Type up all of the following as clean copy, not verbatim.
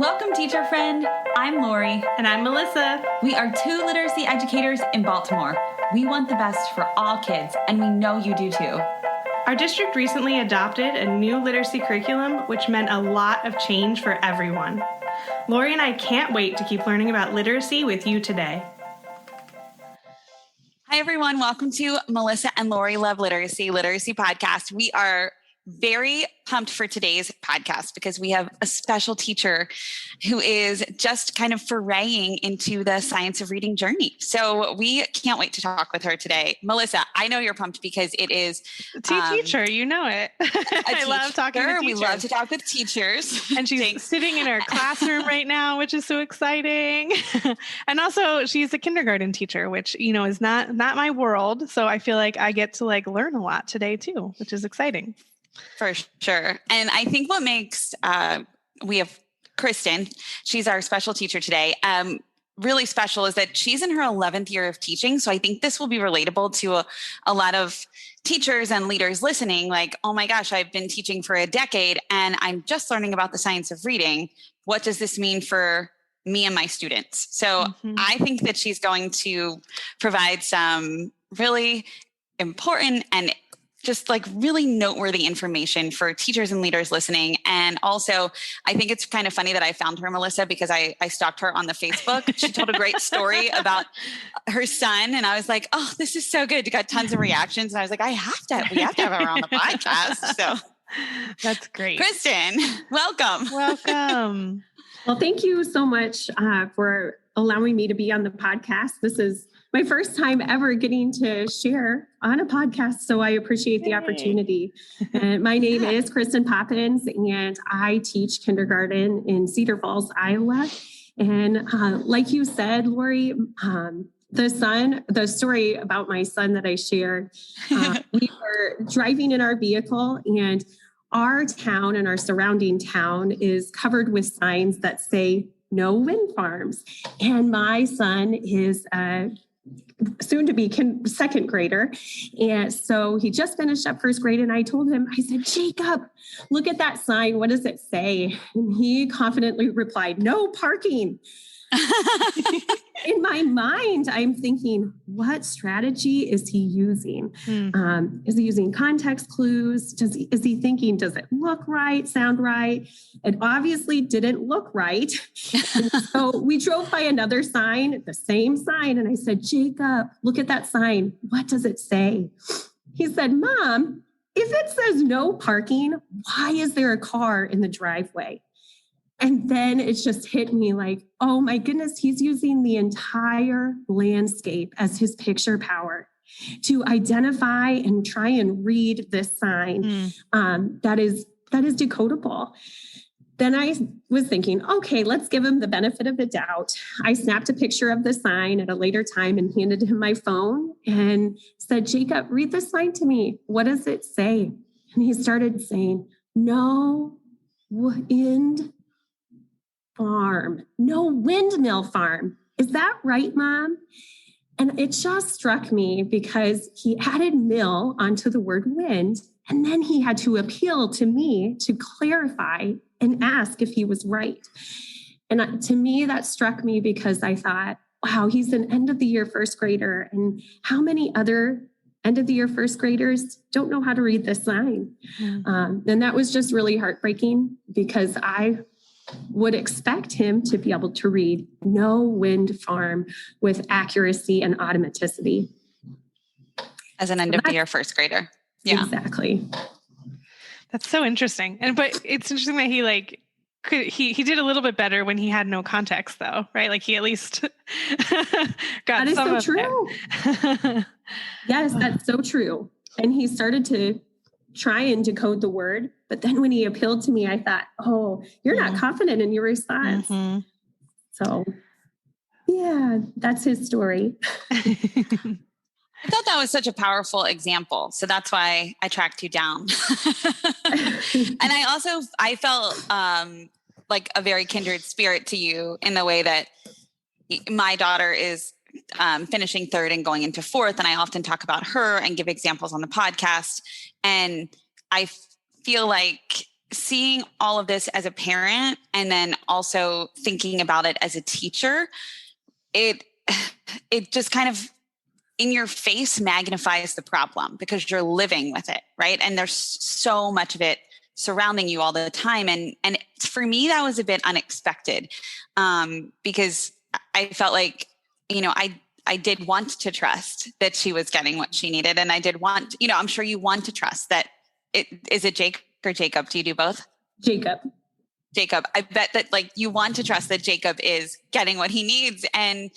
Welcome, teacher friend. I'm Lori. And I'm Melissa. We are two literacy educators in Baltimore. We want the best for all kids, and we know you do too. Our district recently adopted a new literacy curriculum, which meant a lot of change for everyone. Lori and I can't wait to keep learning about literacy with you today. Hi, everyone. Welcome to Melissa and Lori Love Literacy Podcast. We are very pumped for today's podcast because we have a special teacher who is just kind of foraying into the science of reading journey. So we can't wait to talk with her today. Melissa, I know you're pumped because it is teacher, you know it. I love talking to teachers. We love to talk with teachers. And she's sitting in her classroom right now, which is so exciting. And also she's a kindergarten teacher, which, you know, is not my world. So I feel like I get to learn a lot today too, which is exciting. For sure. And I think what makes, we have Kristen, she's our special teacher today, really special is that she's in her 11th year of teaching. So I think this will be relatable to a lot of teachers and leaders listening, like, oh my gosh, I've been teaching for a decade and I'm just learning about the science of reading. What does this mean for me and my students? So I think that she's going to provide some really important and just really noteworthy information for teachers and leaders listening. And also, I think it's kind of funny that I found her, Melissa, because I stalked her on the Facebook. She told a great story about her son. And I was like, oh, this is so good. You got tons of reactions. And I was like, we have to have her on the podcast. So that's great. Kristen, welcome. Welcome. Well, thank you so much for allowing me to be on the podcast. This is my first time ever getting to share on a podcast, so I appreciate the opportunity. And my name is Kristen Poppins, and I teach kindergarten in Cedar Falls, Iowa. And like you said, Lori, the story about my son that I shared, we were driving in our vehicle, and our town and our surrounding town is covered with signs that say no wind farms. And my son is soon to be second grader. And so he just finished up first grade. And I told him, I said, Jacob, look at that sign. What does it say? And he confidently replied, no parking. In my mind, I'm thinking, what strategy is he using? Is he using context clues? Is he thinking, does it look right, sound right? It obviously didn't look right. So we drove by another sign, the same sign. And I said, Jacob, look at that sign. What does it say? He said, Mom, if it says no parking, why is there a car in the driveway? And then it just hit me like, oh my goodness, he's using the entire landscape as his picture power to identify and try and read this sign that is decodable. Then I was thinking, okay, let's give him the benefit of the doubt. I snapped a picture of the sign at a later time and handed him my phone and said, Jacob, read this sign to me. What does it say? And he started saying, no wind farm, no windmill farm. Is that right, Mom? And it just struck me because he added mill onto the word wind, and then he had to appeal to me to clarify and ask if he was right. And to me, that struck me because I thought, wow, he's an end of the year first grader. And how many other end of the year first graders don't know how to read this sign? And that was just really heartbreaking because I would expect him to be able to read no wind farm with accuracy and automaticity. As an end of the year first grader. Yeah, exactly. That's so interesting. But it's interesting that he did a little bit better when he had no context though, right? Like he at least got that is some so of true. It. Yes, that's so true. And he started to try and decode the word. But then when he appealed to me, I thought, oh, you're not confident in your response. So yeah, that's his story. I thought that was such a powerful example. So that's why I tracked you down. And I felt like a very kindred spirit to you in the way that my daughter is finishing third and going into fourth. And I often talk about her and give examples on the podcast. And I feel like seeing all of this as a parent and then also thinking about it as a teacher, it just kind of in your face magnifies the problem because you're living with it, right? And there's so much of it surrounding you all the time. And for me, that was a bit unexpected because I felt like, I did want to trust that she was getting what she needed. And I did want, I'm sure you want to trust that is it Jake or Jacob? Do you do both? Jacob. I bet that you want to trust that Jacob is getting what he needs. And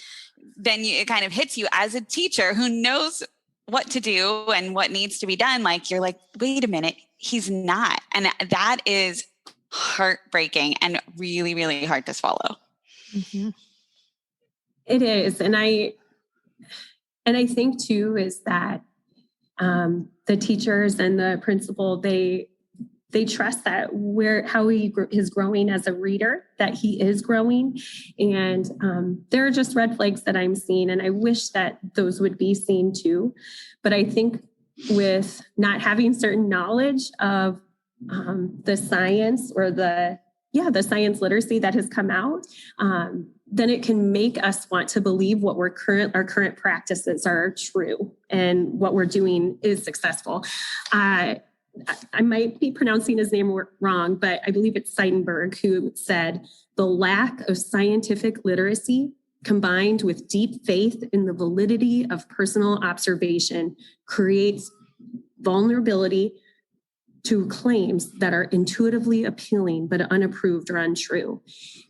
then it kind of hits you as a teacher who knows what to do and what needs to be done. You're like, wait a minute, he's not. And that is heartbreaking and really, really hard to swallow. Mm-hmm. It is. And I think too, is that the teachers and the principal, they trust that how he is growing as a reader, that he is growing. And there are just red flags that I'm seeing, and I wish that those would be seen too. But I think with not having certain knowledge of the science or the science literacy that has come out, then it can make us want to believe what our current practices are true and what we're doing is successful. I might be pronouncing his name wrong, but I believe it's Seidenberg who said, the lack of scientific literacy combined with deep faith in the validity of personal observation creates vulnerability to claims that are intuitively appealing but unapproved or untrue.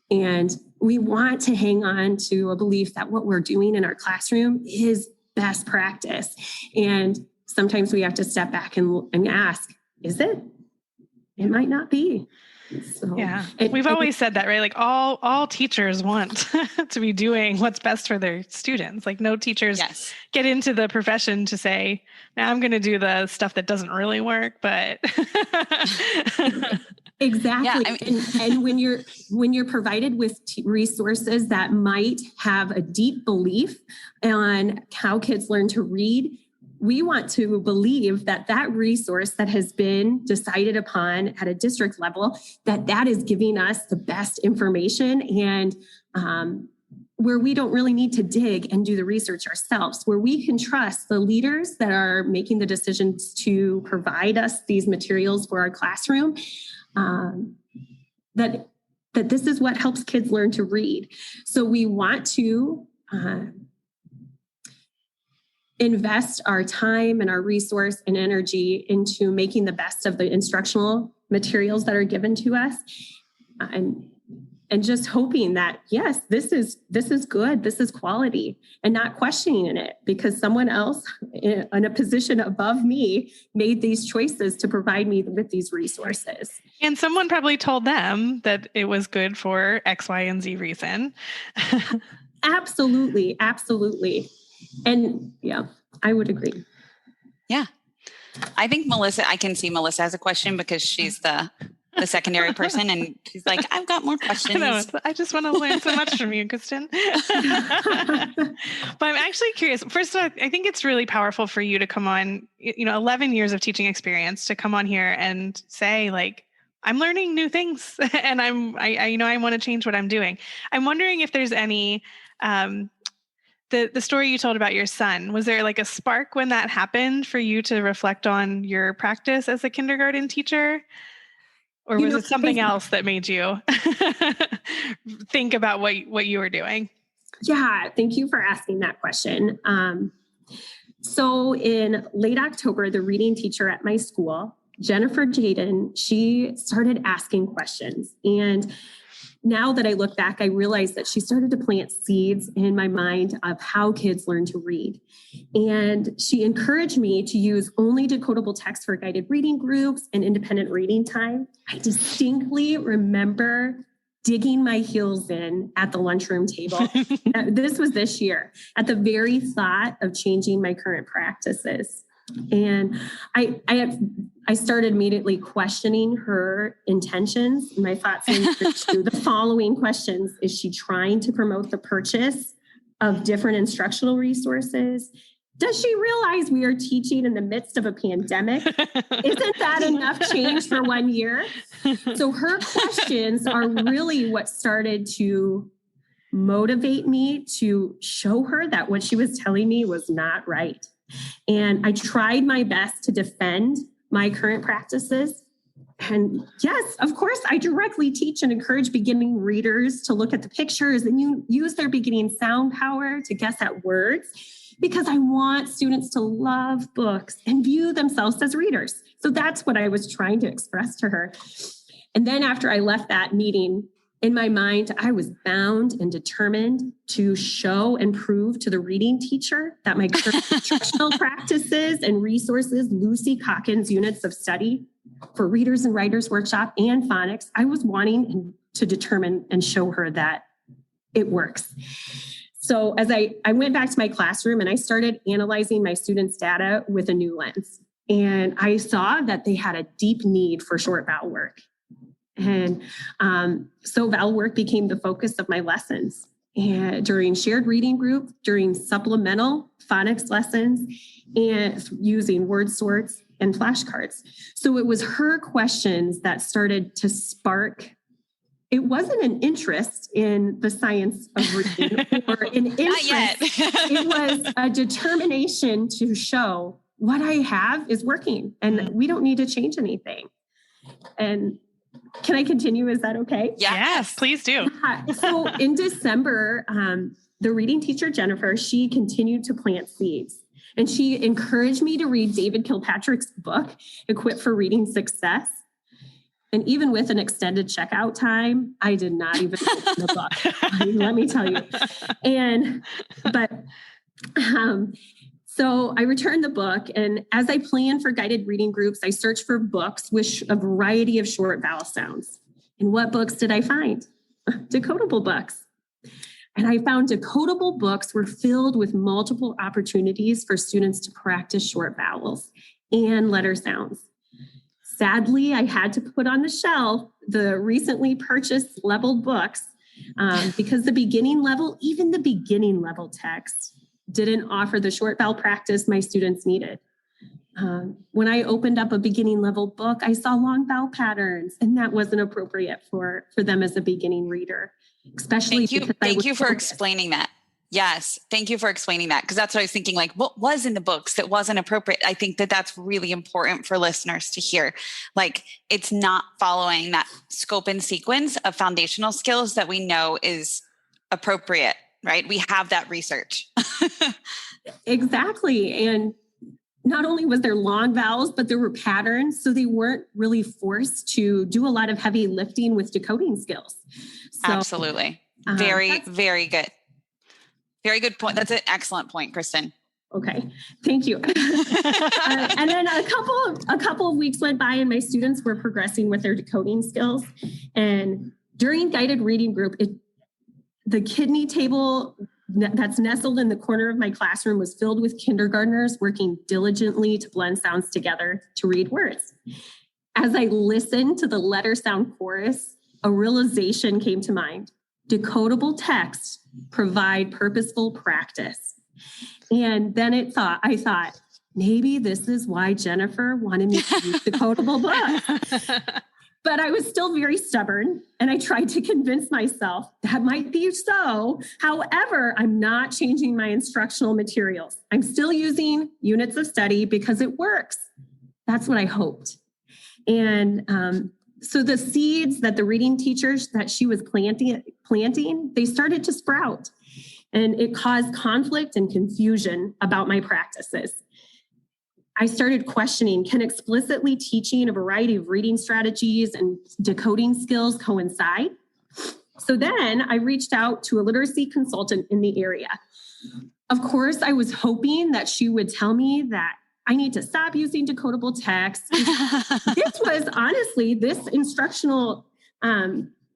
And we want to hang on to a belief that what we're doing in our classroom is best practice. And sometimes we have to step back and ask, is it? It might not be. So, yeah. We've always said that, right? All teachers want to be doing what's best for their students. No teachers get into the profession to say, now I'm going to do the stuff that doesn't really work, but exactly. Yeah, and when you're provided with resources that might have a deep belief on how kids learn to read, we want to believe that resource that has been decided upon at a district level, that is giving us the best information, and where we don't really need to dig and do the research ourselves, where we can trust the leaders that are making the decisions to provide us these materials for our classroom, that this is what helps kids learn to read. So we want to invest our time and our resource and energy into making the best of the instructional materials that are given to us, and just hoping that, yes, this is good, this is quality, and not questioning it because someone else in a position above me made these choices to provide me with these resources. And someone probably told them that it was good for X, Y, and Z reason. Absolutely. And yeah, I would agree. Yeah. I think I can see Melissa has a question because she's the secondary person and she's like, I've got more questions. I just want to learn so much from you, Kristen. But I'm actually curious. First of all, I think it's really powerful for you to come on, 11 years of teaching experience to come on here and say I'm learning new things and I want to change what I'm doing. I'm wondering if there's any, the story you told about your son, was there a spark when that happened for you to reflect on your practice as a kindergarten teacher? Or was it something else that made you think about what you were doing? Yeah, thank you for asking that question. So in late October, the reading teacher at my school, Jennifer Jaden, she started asking questions. And now that I look back, I realized that she started to plant seeds in my mind of how kids learn to read. And she encouraged me to use only decodable text for guided reading groups and independent reading time. I distinctly remember digging my heels in at the lunchroom table. This was this year, at the very thought of changing my current practices. And I started immediately questioning her intentions. My thoughts into the following questions. Is she trying to promote the purchase of different instructional resources? does she realize we are teaching in the midst of a pandemic? Isn't that enough change for 1 year? So her questions are really what started to motivate me to show her that what she was telling me was not right. And I tried my best to defend my current practices. And yes, of course, I directly teach and encourage beginning readers to look at the pictures and use their beginning sound power to guess at words, because I want students to love books and view themselves as readers. So that's what I was trying to express to her. And then after I left that meeting, in my mind, I was bound and determined to show and prove to the reading teacher that my current instructional practices and resources, Lucy Calkins Units of Study for Readers and Writers Workshop and Phonics, I was wanting to determine and show her that it works. So as I went back to my classroom and I started analyzing my students' data with a new lens, and I saw that they had a deep need for short vowel work. And so vowel work became the focus of my lessons. And during shared reading group, during supplemental phonics lessons, and using word sorts and flashcards. So it was her questions that started to spark. It wasn't an interest in the science of reading or an interest. Not yet. It was a determination to show what I have is working and we don't need to change anything. And can I continue? Is that okay? Yes, please do. So in December, the reading teacher, Jennifer, she continued to plant seeds. And she encouraged me to read David Kilpatrick's book, Equipped for Reading Success. And even with an extended checkout time, I did not even open the book. Let me tell you. So I returned the book, and as I planned for guided reading groups, I searched for books with a variety of short vowel sounds. And what books did I find? Decodable books. And I found decodable books were filled with multiple opportunities for students to practice short vowels and letter sounds. Sadly, I had to put on the shelf the recently purchased leveled books because the beginning level, even the beginning level text, didn't offer the short vowel practice my students needed. When I opened up a beginning level book, I saw long vowel patterns, and that wasn't appropriate for them as a beginning reader, especially Thank you for explaining that. Yes. Thank you for explaining that. Because that's what I was thinking, like what was in the books that wasn't appropriate? I think that that's really important for listeners to hear. Like it's not following that scope and sequence of foundational skills that we know is appropriate, right? We have that research. Exactly. And not only was there long vowels, but there were patterns. So they weren't really forced to do a lot of heavy lifting with decoding skills. So, absolutely. Very, very good. Very good point. That's an excellent point, Kristen. Okay. Thank you. And then a couple of weeks went by and my students were progressing with their decoding skills. And during guided reading group, the kidney table that's nestled in the corner of my classroom was filled with kindergartners working diligently to blend sounds together to read words. As I listened to the letter sound chorus, a realization came to mind. Decodable texts provide purposeful practice. And then I thought, maybe this is why Jennifer wanted me to use decodable books. But I was still very stubborn, and I tried to convince myself that might be so. However, I'm not changing my instructional materials. I'm still using Units of Study because it works. That's what I hoped. And so the seeds that the reading teachers that she was planting, they started to sprout. And it caused conflict and confusion about my practices. I started questioning, can explicitly teaching a variety of reading strategies and decoding skills coincide? So then I reached out to a literacy consultant in the area. Of course, I was hoping that she would tell me that I need to stop using decodable text. This was honestly, this instructional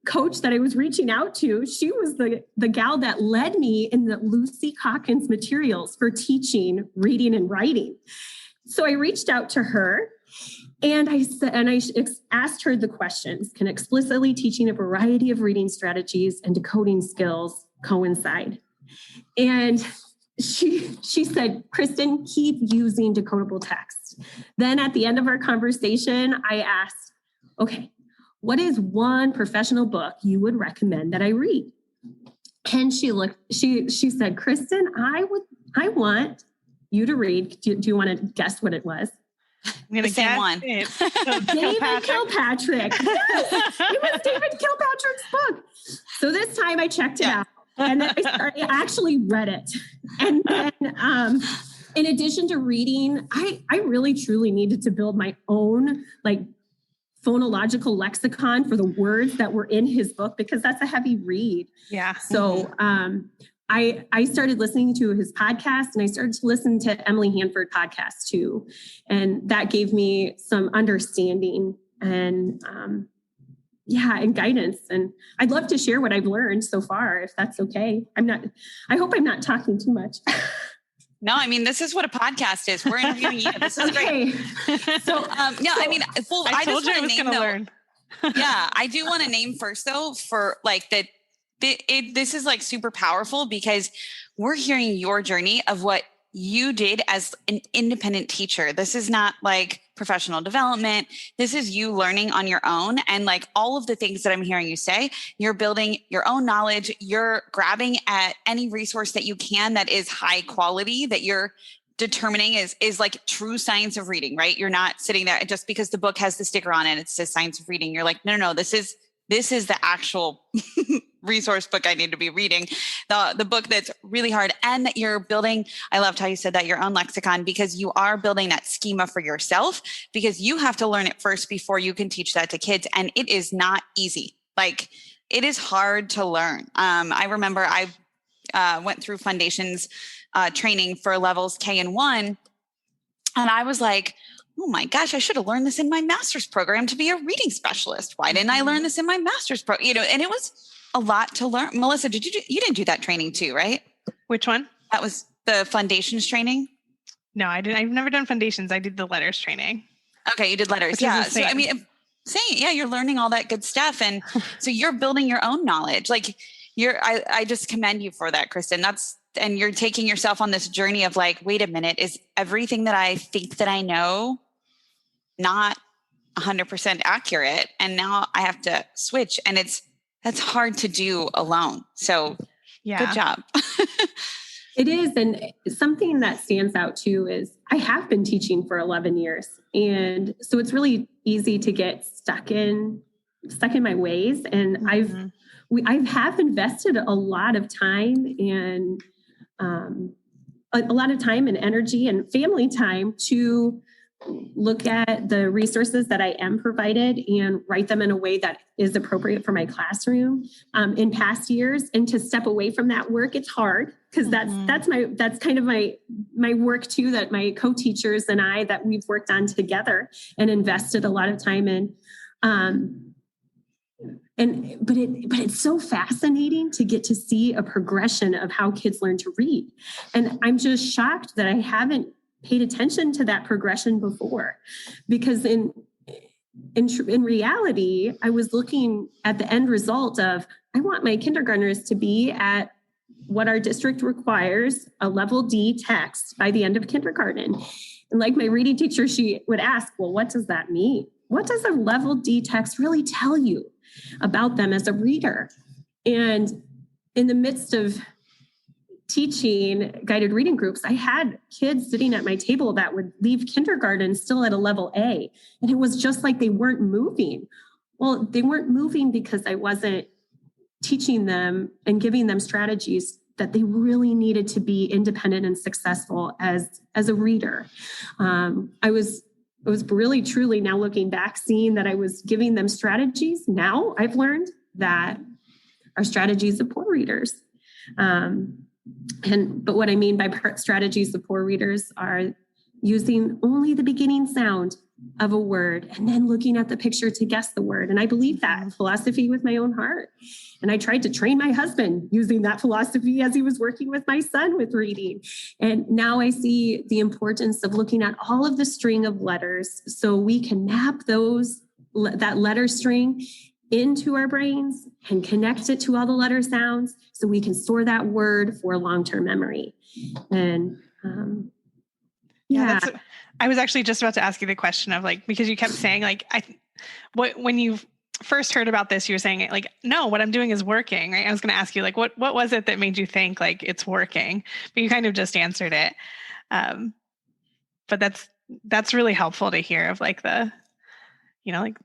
coach that I was reaching out to, she was the gal that led me in the Lucy Calkins materials for teaching reading and writing. So I reached out to her and I asked her the questions. Can explicitly teaching a variety of reading strategies and decoding skills coincide? And she said, Kristen, keep using decodable text. Then at the end of our conversation, I asked, okay, what is one professional book you would recommend that I read? And she said, Kristen, I want you to read. Do you want to guess what it was? I'm going to guess one. David Kilpatrick. Yes, it was David Kilpatrick's book. So this time I checked it out. And then I actually read it. And then in addition to reading, I really truly needed to build my own phonological lexicon for the words that were in his book, because that's a heavy read. Yeah. So I started listening to his podcast, and I started to listen to Emily Hanford podcast too. And that gave me some understanding and and guidance. And I'd love to share what I've learned so far, if that's okay. I hope I'm not talking too much. No, I mean, this is what a podcast is. We're interviewing you. This is great. So, I mean, well, I told you I was going to learn. Yeah, I do want to name first though, for this is super powerful, because we're hearing your journey of what you did as an independent teacher. This is not professional development. This is you learning on your own. And all of the things that I'm hearing you say, you're building your own knowledge. You're grabbing at any resource that you can that is high quality, that you're determining is true science of reading, right? You're not sitting there just because the book has the sticker on it, it says science of reading. You're like, no, this is the actual resource book I need to be reading, the book that's really hard, and that you're building. I loved how you said that, your own lexicon, because you are building that schema for yourself, because you have to learn it first before you can teach that to kids. And it is not easy. It is hard to learn. I remember I went through Foundations training for levels K and 1. And I was like, oh my gosh, I should have learned this in my master's program to be a reading specialist. Why didn't I learn this in my master's program? And it was a lot to learn. Melissa, you didn't do that training too, right? Which one? That was the Foundations training. No, I didn't. I've never done Foundations. I did the letters training. Okay. You did letters. Yeah. So, I mean, you're learning all that good stuff. And so you're building your own knowledge. I just commend you for that, Kristen. And you're taking yourself on this journey of wait a minute, is everything that I think that I know not 100% accurate? And now I have to switch, and that's hard to do alone. So good job. It is. And something that stands out too is I have been teaching for 11 years. And so it's really easy to get stuck in my ways. And I have invested a lot of time and a lot of time and energy and family time to look at the resources that I am provided and write them in a way that is appropriate for my classroom in past years. And to step away from that work, it's hard, because that's kind of my work too, that my co-teachers and I, that we've worked on together and invested a lot of time in. But it's so fascinating to get to see a progression of how kids learn to read. And I'm just shocked that I haven't paid attention to that progression before, because in reality, I was looking at the end result of, I want my kindergartners to be at what our district requires, a level D text by the end of kindergarten. And my reading teacher, she would ask, well, what does that mean? What does a level D text really tell you about them as a reader? And in the midst of teaching guided reading groups, I had kids sitting at my table that would leave kindergarten still at a level A. And it was just like they weren't moving. Well, they weren't moving because I wasn't teaching them and giving them strategies that they really needed to be independent and successful as a reader. I was really, truly, now looking back, seeing that I was giving them strategies. Now I've learned that are strategies of poor readers. But what I mean by strategies of poor readers are using only the beginning sound of a word and then looking at the picture to guess the word. And I believe that philosophy with my own heart. And I tried to train my husband using that philosophy as he was working with my son with reading. And now I see the importance of looking at all of the string of letters so we can map that letter string into our brains and connect it to all the letter sounds so we can store that word for long-term memory. And I was actually just about to ask you the question of like, because you kept saying like, when you first heard about this, you were saying like, no, what I'm doing is working, right? I was going to ask you like, what was it that made you think like it's working? But you kind of just answered it. But that's really helpful to hear of like the, like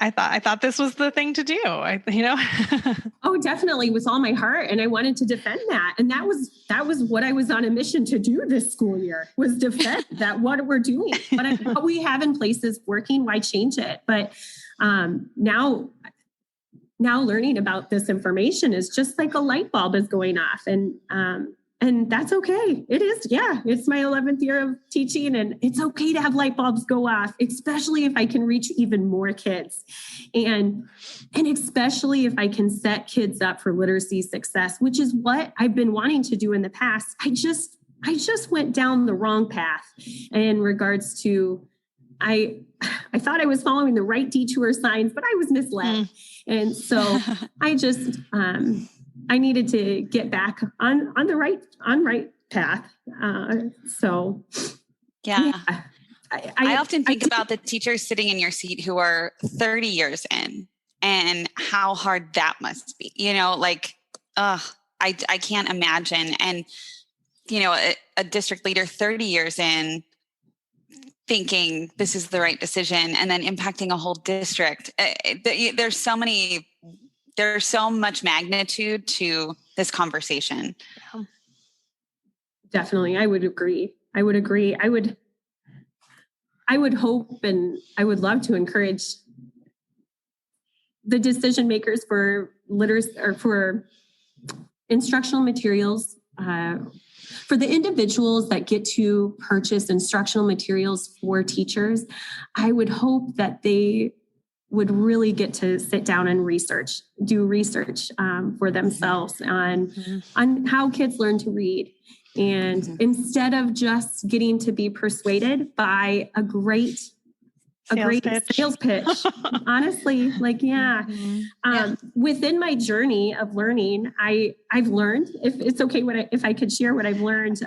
I thought this was the thing to do, Oh, definitely, with all my heart. And I wanted to defend that. And that was what I was on a mission to do this school year, was defend that what we're doing. But what we have in place is working. Why change it? But now learning about this information is just like a light bulb is going off. And that's okay. It is. Yeah. It's my 11th year of teaching, and it's okay to have light bulbs go off, especially if I can reach even more kids. And especially if I can set kids up for literacy success, which is what I've been wanting to do in the past. I just went down the wrong path in regards to, I thought I was following the right detour signs, but I was misled. And so I just, I needed to get back on the right path. I often think about the teachers sitting in your seat who are 30 years in, and how hard that must be. I can't imagine. And a district leader 30 years in, thinking this is the right decision, and then impacting a whole district. There's so much magnitude to this conversation. Definitely. I would agree. I would hope, and I would love to encourage the decision makers for literacy or for instructional materials, for the individuals that get to purchase instructional materials for teachers. I would hope that they would really get to sit down and do research for themselves on how kids learn to read. And instead of just getting to be persuaded by a great sales pitch, honestly, within my journey of learning, I've learned, if it's okay, if I could share what I've learned.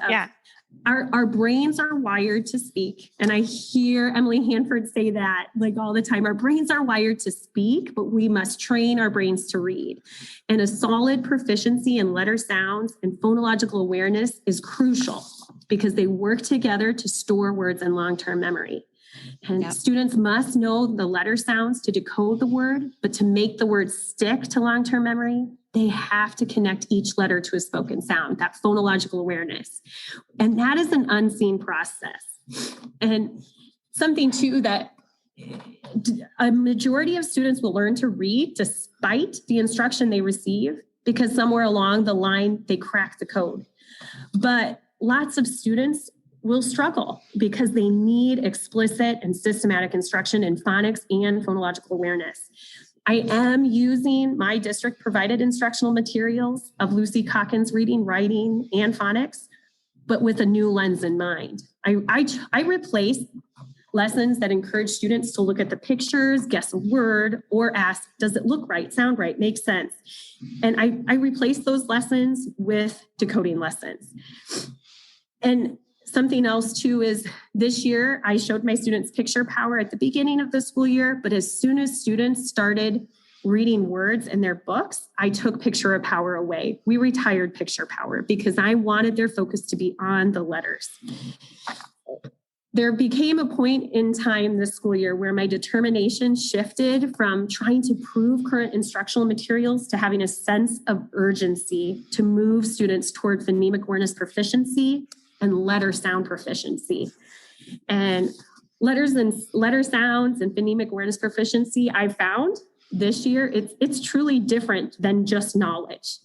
Our brains are wired to speak. And I hear Emily Hanford say that like all the time. Our brains are wired to speak, but we must train our brains to read. And a solid proficiency in letter sounds and phonological awareness is crucial because they work together to store words in long-term memory. And students must know the letter sounds to decode the word, but to make the word stick to long-term memory, they have to connect each letter to a spoken sound, that phonological awareness. And that is an unseen process. And something too that a majority of students will learn to read despite the instruction they receive, because somewhere along the line, they crack the code. But lots of students will struggle because they need explicit and systematic instruction in phonics and phonological awareness. I am using my district provided instructional materials of Lucy Calkins reading, writing, and phonics, but with a new lens in mind. I replace lessons that encourage students to look at the pictures, guess a word, or ask, does it look right, sound right, make sense? And I replace those lessons with decoding lessons. And something else too is this year, I showed my students picture power at the beginning of the school year, but as soon as students started reading words in their books, I took picture power away. We retired picture power because I wanted their focus to be on the letters. There became a point in time this school year where my determination shifted from trying to prove current instructional materials to having a sense of urgency to move students toward phonemic awareness proficiency and letter sound proficiency. And letter sounds and phonemic awareness proficiency, I found this year, it's truly different than just knowledge.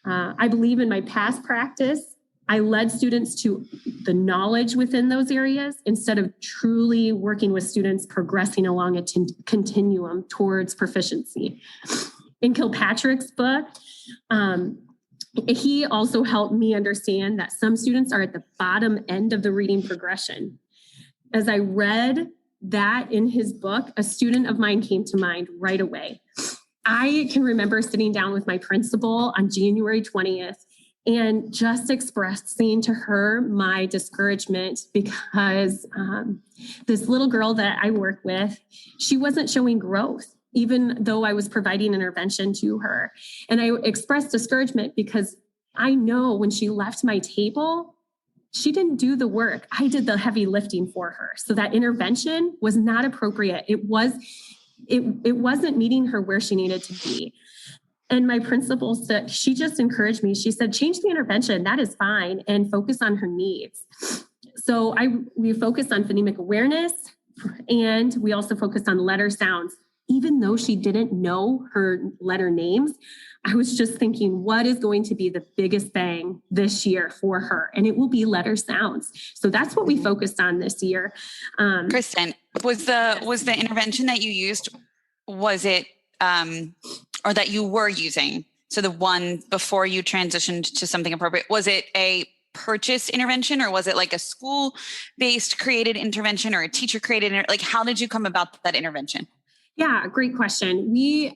I believe in my past practice, I led students to the knowledge within those areas instead of truly working with students progressing along a continuum towards proficiency. In Kilpatrick's book, he also helped me understand that some students are at the bottom end of the reading progression. As I read that in his book, a student of mine came to mind right away. I can remember sitting down with my principal on January 20th and just expressing to her my discouragement because this little girl that I work with, she wasn't showing growth, even though I was providing intervention to her. And I expressed discouragement because I know when she left my table, she didn't do the work. I did the heavy lifting for her. So that intervention was not appropriate. It wasn't meeting her where she needed to be. And my principal said, she just encouraged me. She said, change the intervention. That is fine. And focus on her needs. So we focused on phonemic awareness, and we also focused on letter sounds. Even though she didn't know her letter names, I was just thinking, what is going to be the biggest bang this year for her? And it will be letter sounds. So that's what we focused on this year. Kristen, was the intervention that you used, was it, or that you were using, so the one before you transitioned to something appropriate, was it a purchased intervention, or was it like a school-based created intervention or a teacher created? Like, how did you come about that intervention? Yeah, great question. It's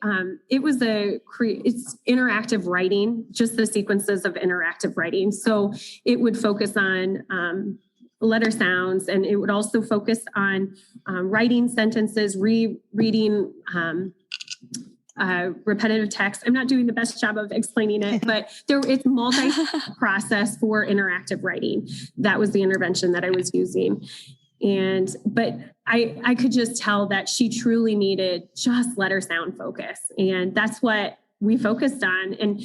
interactive writing, just the sequences of interactive writing. So it would focus on letter sounds, and it would also focus on writing sentences, rereading repetitive text. I'm not doing the best job of explaining it, but it's multi-process for interactive writing. That was the intervention that I was using. But I could just tell that she truly needed just letter sound focus. And that's what we focused on. And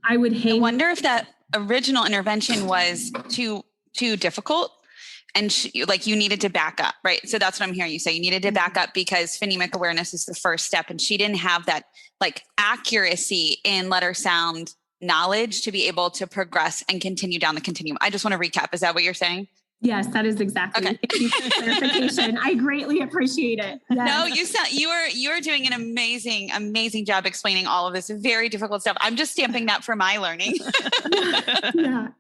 I wonder if that original intervention was too difficult, and you needed to back up, right? So that's what I'm hearing you say. You needed to back up because phonemic awareness is the first step. And she didn't have that accuracy in letter sound knowledge to be able to progress and continue down the continuum. I just want to recap. Is that what you're saying? Yes, that is exactly. Okay. Thank you for the clarification. I greatly appreciate it. Yes. No, you are doing an amazing job explaining all of this very difficult stuff. I'm just stamping that for my learning. Yeah.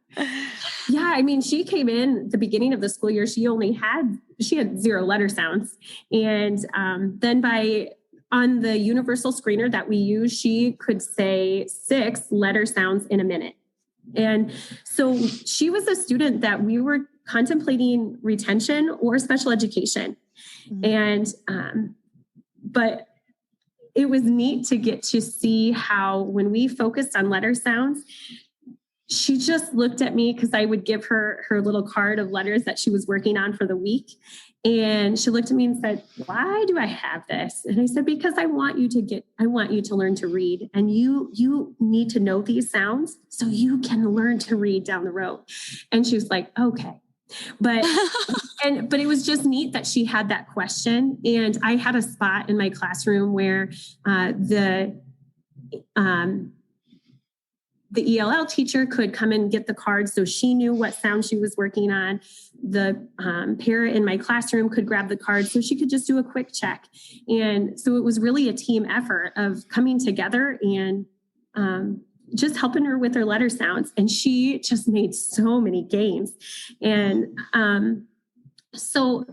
I mean, she came in the beginning of the school year. She had 0 letter sounds. And then on the universal screener that we use, she could say 6 letter sounds in a minute. And so she was a student that we were contemplating retention or special education. Mm-hmm. And, but it was neat to get to see how, when we focused on letter sounds, she just looked at me because I would give her little card of letters that she was working on for the week. And she looked at me and said, why do I have this? And I said, because I want you to learn to read, and you need to know these sounds so you can learn to read down the road. And she was like, okay. But it was just neat that she had that question. And I had a spot in my classroom where the ELL teacher could come and get the cards, so she knew what sound she was working on. The para in my classroom could grab the cards, so she could just do a quick check. And so it was really a team effort of coming together and just helping her with her letter sounds. And she just made so many gains. And so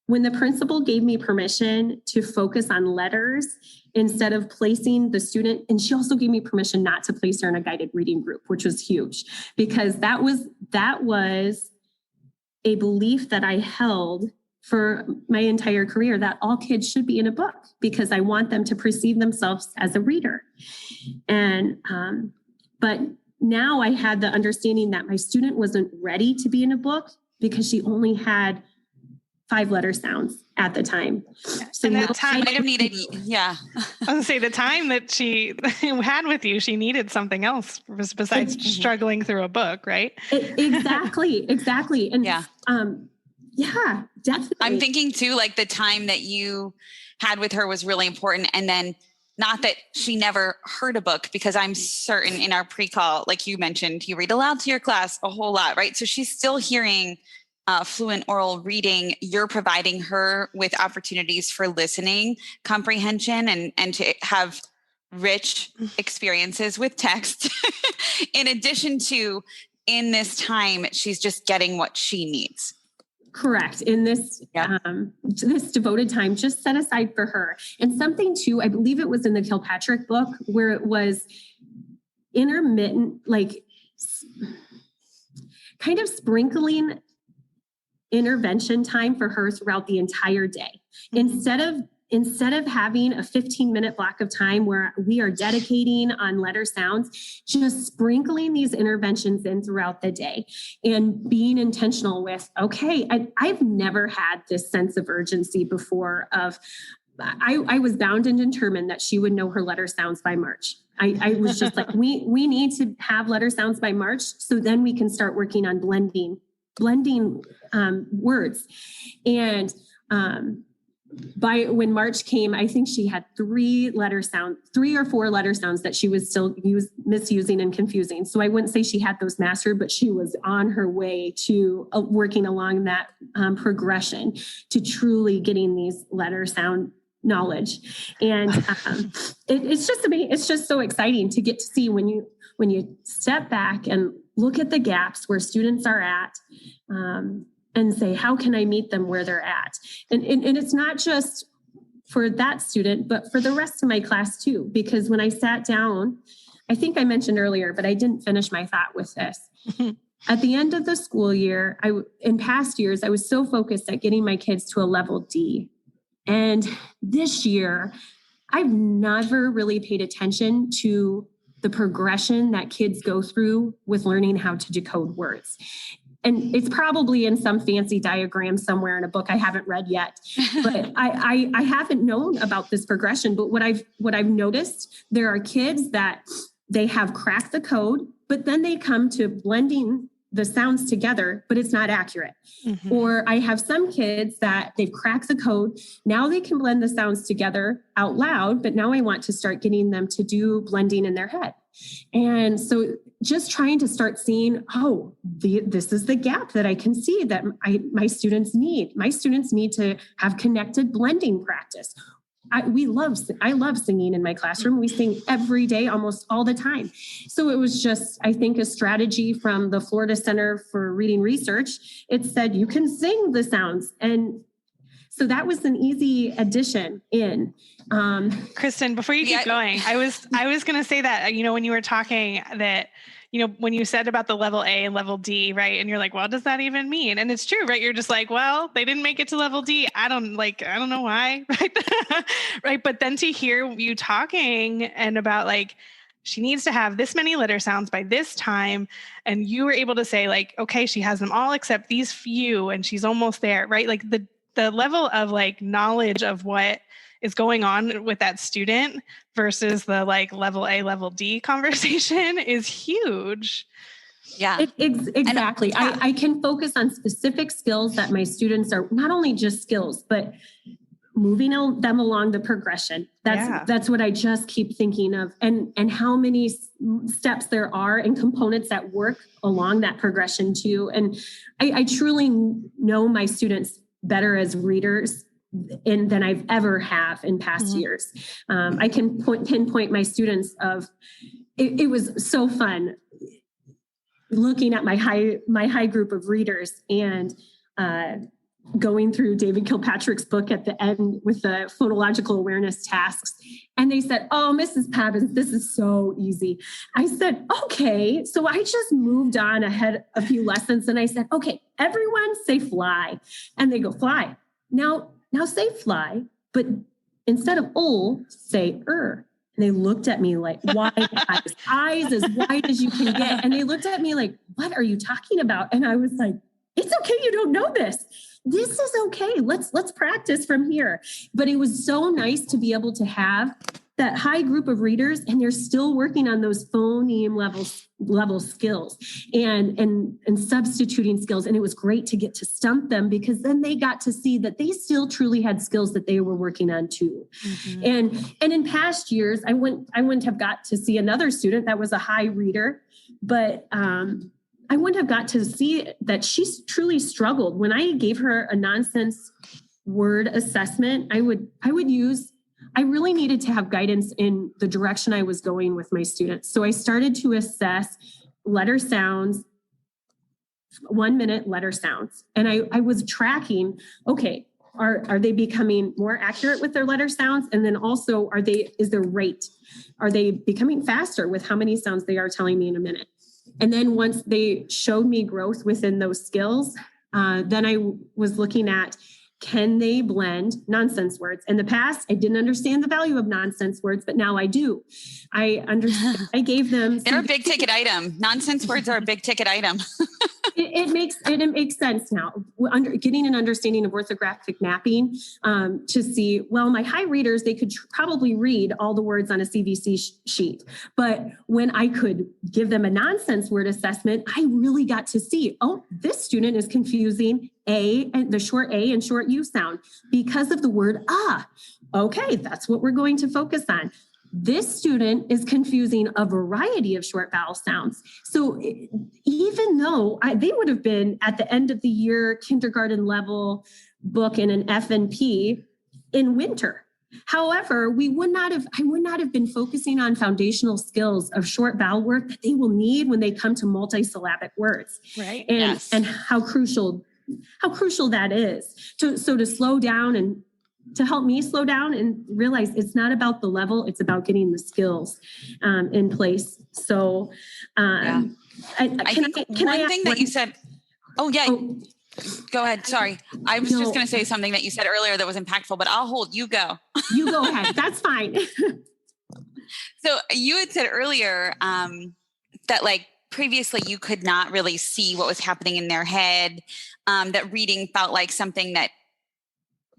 when the principal gave me permission to focus on letters instead of placing the student, and she also gave me permission not to place her in a guided reading group, which was huge, because that was a belief that I held for my entire career, that all kids should be in a book, because I want them to perceive themselves as a reader. And, but now I had the understanding that my student wasn't ready to be in a book because she only had 5 letter sounds at the time. So and that time might have needed, I was going to say, the time that she had with you, she needed something else besides struggling through a book, right? Exactly. And yeah, definitely. I'm thinking too, like the time that you had with her was really important. And then not that she never heard a book, because I'm certain in our pre-call, like you mentioned, you read aloud to your class a whole lot, right? So she's still hearing fluent oral reading. You're providing her with opportunities for listening comprehension and to have rich experiences with text. In addition to, in this time, she's just getting what she needs. Correct. In this, this devoted time just set aside for her. And something too, I believe it was in the Kilpatrick book where it was intermittent, like kind of sprinkling intervention time for her throughout the entire day. Instead of having a 15-minute block of time where we are dedicating on letter sounds, just sprinkling these interventions in throughout the day and being intentional with, okay, I've never had this sense of urgency before of, I was bound and determined that she would know her letter sounds by March. I was just like, we need to have letter sounds by March, so then we can start working on blending words. And by when March came, I think she had 3 or 4 letter sounds that she was still misusing and confusing. So I wouldn't say she had those mastered, but she was on her way to working along that progression to truly getting these letter sound knowledge. And it's just amazing. It's just so exciting to get to see when you step back and look at the gaps where students are at, and say, how can I meet them where they're at? And it's not just for that student, but for the rest of my class too. Because when I sat down, I think I mentioned earlier, but I didn't finish my thought with this. At the end of the school year, in past years, I was so focused at getting my kids to a level D. And this year, I've never really paid attention to the progression that kids go through with learning how to decode words. And it's probably in some fancy diagram somewhere in a book I haven't read yet, but I haven't known about this progression. But what I've noticed, there are kids that they have cracked the code, but then they come to blending the sounds together, but it's not accurate. Mm-hmm. Or I have some kids that they've cracked the code. Now they can blend the sounds together out loud, but now I want to start getting them to do blending in their head. And so just trying to start seeing, this is the gap that I can see that my students need. My students need to have connected blending practice. I love singing in my classroom. We sing every day, almost all the time. So it was just, I think, a strategy from the Florida Center for Reading Research. It said, you can sing the sounds. And so that was an easy addition in. Kristen, before you keep going, I was going to say that, when you were talking that, when you said about the level A and level D, right? And you're like, well, what does that even mean? And it's true, right? You're just like, well, they didn't make it to level D. I don't know why, right? Right. But then to hear you talking and about like, she needs to have this many letter sounds by this time. And you were able to say like, okay, she has them all except these few, and she's almost there, right? Like the level of like knowledge of what is going on with that student versus the like level A, level D conversation is huge. Yeah, exactly. And, I can focus on specific skills that my students are not only just skills, but moving them along the progression. That's what I just keep thinking of, and how many steps there are and components that work along that progression too. And I truly know my students better as readers than I've ever have in past years. I can pinpoint my students of, it was so fun looking at my high group of readers and going through David Kilpatrick's book at the end with the phonological awareness tasks. And they said, oh, Mrs. Pabbins, this is so easy. I said, okay. So I just moved on ahead a few lessons and I said, okay, everyone say fly. And they go, fly. Now say fly, but instead of say And they looked at me like wide eyes as wide as you can get. And they looked at me like, what are you talking about? And I was like, it's okay. You don't know this. This is okay. Let's practice from here. But it was so nice to be able to have that high group of readers, and they're still working on those phoneme level skills and substituting skills. And it was great to get to stump them, because then they got to see that they still truly had skills that they were working on too. Mm-hmm. And in past years, I wouldn't have got to see another student that was a high reader, but I wouldn't have got to see that she truly struggled. When I gave her a nonsense word assessment, I really needed to have guidance in the direction I was going with my students. So I started to assess letter sounds 1 minute letter sounds. And I was tracking, okay, are they becoming more accurate with their letter sounds? And then also, is their rate? Are they becoming faster with how many sounds they are telling me in a minute? And then once they showed me growth within those skills, then I was looking at, can they blend nonsense words? In the past, I didn't understand the value of nonsense words, but now I do. I understand. I gave them. They're a big ticket item. Nonsense words are a big ticket item. It makes sense now. Getting an understanding of orthographic mapping to see, well, my high readers, they could probably read all the words on a CVC sheet. But when I could give them a nonsense word assessment, I really got to see, oh, this student is confusing A and the short A and short U sound because of the word ah. Okay, that's what we're going to focus on. This student is confusing a variety of short vowel sounds. So even though they would have been at the end of the year kindergarten level book in an FNP in winter. However, I would not have been focusing on foundational skills of short vowel work that they will need when they come to multisyllabic words. Right. And how crucial that is. To slow down and to help me slow down and realize it's not about the level, it's about getting the skills in place. So One thing that you said, go ahead. Sorry. I was just going to say something that you said earlier that was impactful, but I'll hold, you go. You go ahead. That's fine. So you had said earlier that like previously you could not really see what was happening in their head, that reading felt like something that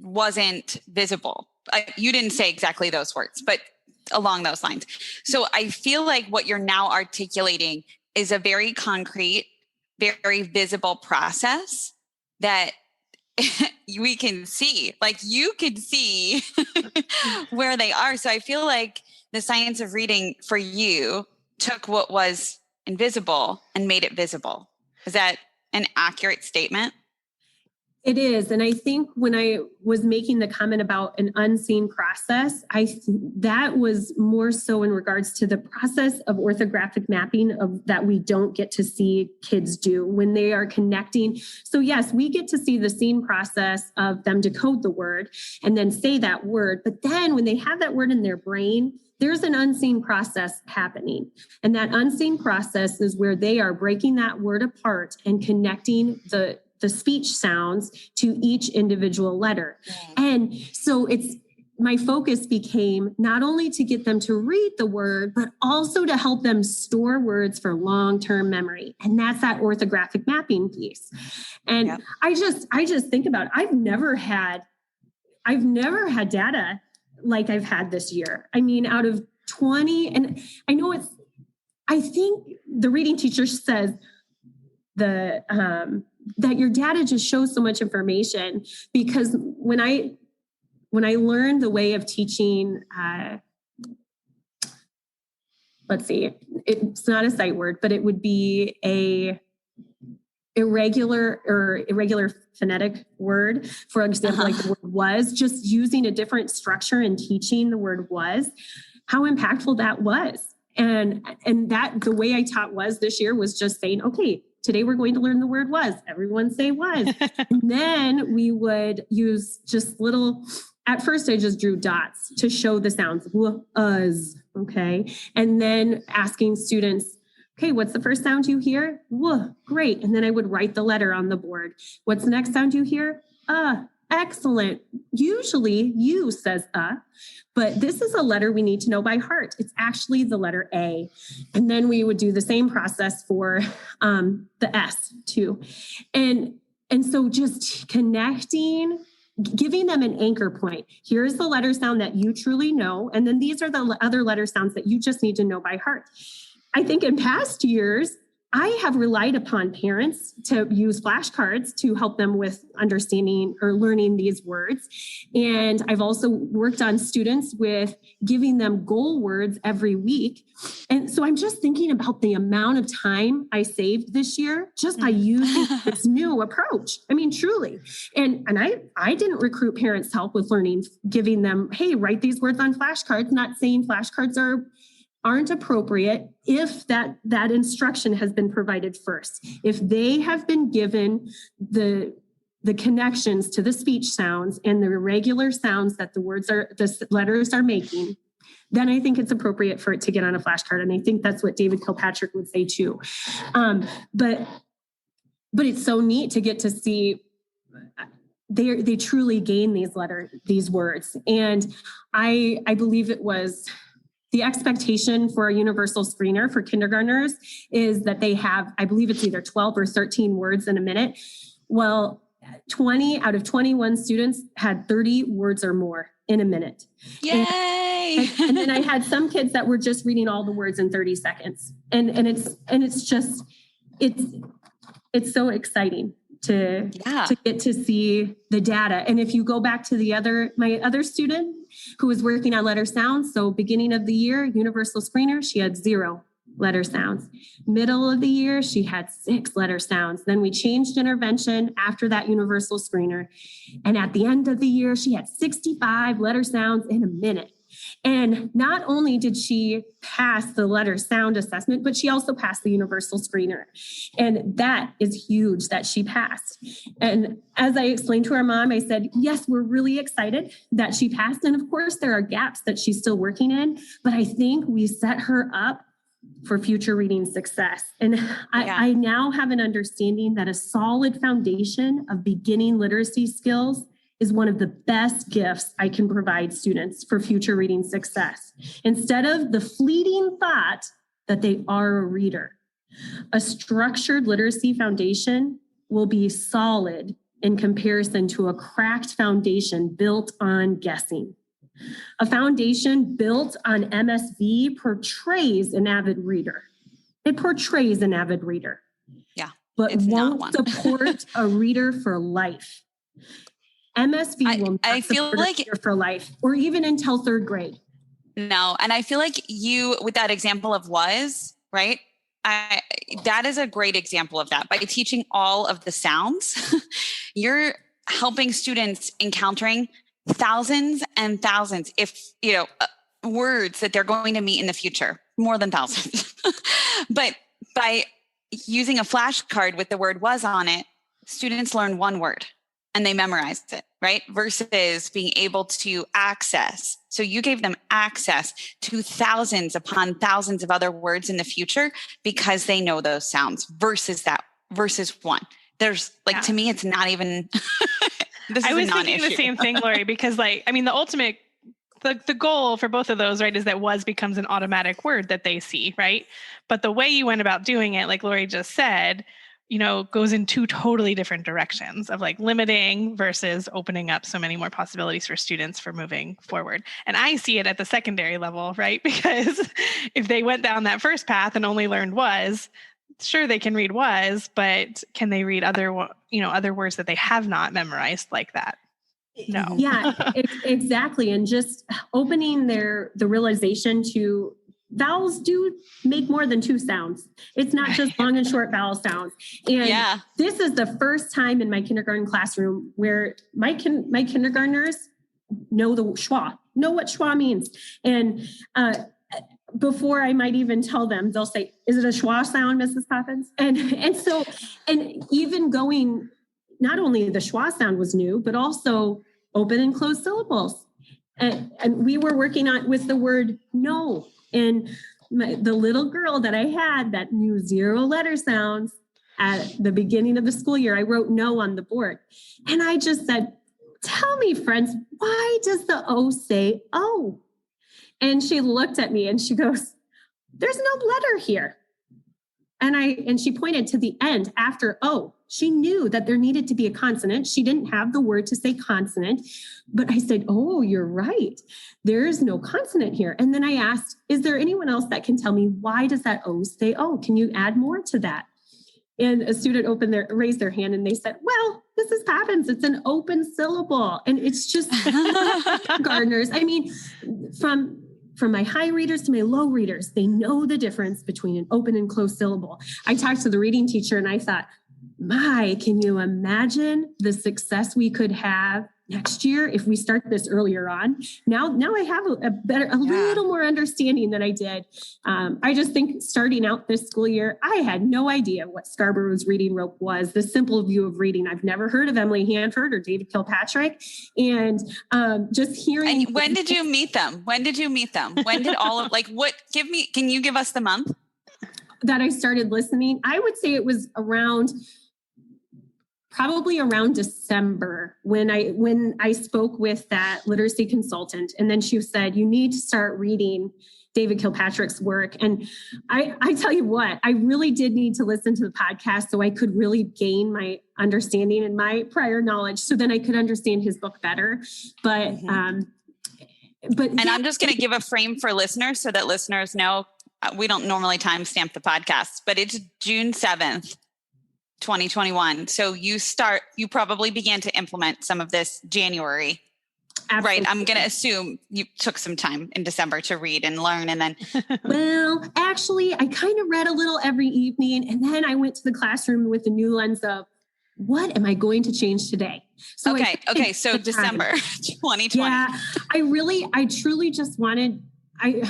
wasn't visible. You didn't say exactly those words, but along those lines. So I feel like what you're now articulating is a very concrete, very visible process that we can see. Like you can see where they are. So I feel like the science of reading for you took what was invisible and made it visible. Is that an accurate statement? It is. And I think when I was making the comment about an unseen process, that was more so in regards to the process of orthographic mapping that we don't get to see kids do when they are connecting. So yes, we get to see the seen process of them decode the word and then say that word. But then when they have that word in their brain, there's an unseen process happening. And that unseen process is where they are breaking that word apart and connecting the speech sounds to each individual letter. And so my focus became not only to get them to read the word, but also to help them store words for long-term memory. And that's that orthographic mapping piece. And I just think about it. I've never had data like I've had this year. I mean, out of 20, and I think the reading teacher says that your data just shows so much information, because when I learned the way of teaching, let's see, it's not a sight word, but it would be a irregular phonetic word. For example, like the word was, just using a different structure and teaching the word was, how impactful that was. And that the way I taught was this year was just saying, okay, today we're going to learn the word was. Everyone say was. And then we would use just at first I just drew dots to show the sounds. Was, okay. And then asking students, okay, what's the first sound you hear? Great. And then I would write the letter on the board. What's the next sound you hear? Excellent. Usually you says but this is a letter we need to know by heart. It's actually the letter A. And then we would do the same process for the S too. And so just connecting, giving them an anchor point. Here's the letter sound that you truly know. And then these are the other letter sounds that you just need to know by heart. I think in past years, I have relied upon parents to use flashcards to help them with understanding or learning these words. And I've also worked on students with giving them goal words every week. And so I'm just thinking about the amount of time I saved this year just by using this new approach. I mean, truly. And I didn't recruit parents' help with learning, giving them, hey, write these words on flashcards, not saying flashcards are aren't appropriate if that instruction has been provided first. If they have been given the connections to the speech sounds and the regular sounds that the letters are making, then I think it's appropriate for it to get on a flashcard. And I think that's what David Kilpatrick would say too. But it's so neat to get to see they truly gain these words. And I believe it was the expectation for a universal screener for kindergartners is that they have, I believe it's either 12 or 13 words in a minute. Well, 20 out of 21 students had 30 words or more in a minute. Yay! And then I had some kids that were just reading all the words in 30 seconds. And it's so exciting to get to see the data. And if you go back to my other student who was working on letter sounds, so beginning of the year, universal screener, she had 0 letter sounds. Middle of the year, she had 6 letter sounds. Then we changed intervention after that universal screener. And at the end of the year, she had 65 letter sounds in a minute. And not only did she pass the letter sound assessment, but she also passed the universal screener. And that is huge that she passed. And as I explained to her mom, I said, yes, we're really excited that she passed. And of course, there are gaps that she's still working in, but I think we set her up for future reading success. And I now have an understanding that a solid foundation of beginning literacy skills is one of the best gifts I can provide students for future reading success. Instead of the fleeting thought that they are a reader, a structured literacy foundation will be solid in comparison to a cracked foundation built on guessing. A foundation built on MSV portrays an avid reader. It portrays an avid reader. Yeah. But won't support a reader for life. MSV will not support a reader for life, or even until 3rd grade. No. And I feel like you, with that example of was, right? That is a great example of that. By teaching all of the sounds, you're helping students encountering thousands and thousands, words that they're going to meet in the future, more than thousands. But by using a flashcard with the word was on it, students learn 1 word and they memorized it, right? Versus being able to access. So you gave them access to thousands upon thousands of other words in the future because they know those sounds versus 1. There's to me, it's not even, I was thinking the same thing, Lori, because the ultimate, the goal for both of those, right, is that was becomes an automatic word that they see, right? But the way you went about doing it, like Lori just said, goes in 2 totally different directions of limiting versus opening up so many more possibilities for students for moving forward. And I see it at the secondary level, right? Because if they went down that first path and only learned was, sure, they can read was, but can they read other words that they have not memorized like that? No. Yeah, exactly. And just opening the realization to vowels do make more than 2 sounds. It's not just long and short vowel sounds. And this is the first time in my kindergarten classroom where my kindergartners know what schwa means. And before I might even tell them, they'll say, is it a schwa sound, Mrs. Poppins? And even going, not only the schwa sound was new, but also open and closed syllables. And we were working with the word no. And the little girl that I had that knew 0 letter sounds at the beginning of the school year, I wrote no on the board. And I just said, tell me, friends, why does the O say O? And she looked at me and she goes, there's no letter here. And she pointed to the end after O. She knew that there needed to be a consonant. She didn't have the word to say consonant, but I said, oh, you're right. There is no consonant here. And then I asked, is there anyone else that can tell me why does that O say O? Can you add more to that? And a student raised their hand and they said, well, Mrs. Poppins, it's an open syllable. And it's just gardeners. I mean, from my high readers to my low readers, they know the difference between an open and closed syllable. I talked to the reading teacher and I thought, can you imagine the success we could have next year, if we start this earlier on, now I have a little more understanding than I did. I just think starting out this school year, I had no idea what Scarborough's reading rope was, the simple view of reading. I've never heard of Emily Hanford or David Kilpatrick. And just hearing. And when did you meet them? When did all of, can you give us the month that I started listening? I would say it was probably around December when I spoke with that literacy consultant. And then she said, you need to start reading David Kilpatrick's work. And I tell you what, I really did need to listen to the podcast so I could really gain my understanding and my prior knowledge so then I could understand his book better. But I'm just going to give a frame for listeners so that listeners know we don't normally timestamp the podcast, but it's June 7th. 2021. So you probably began to implement some of this January. Absolutely. Right. I'm going to assume you took some time in December to read and learn. And then. Well, actually, I kind of read a little every evening. And then I went to the classroom with the new lens of what am I going to change today? So Okay. So December 2020. Yeah, I truly just wanted, I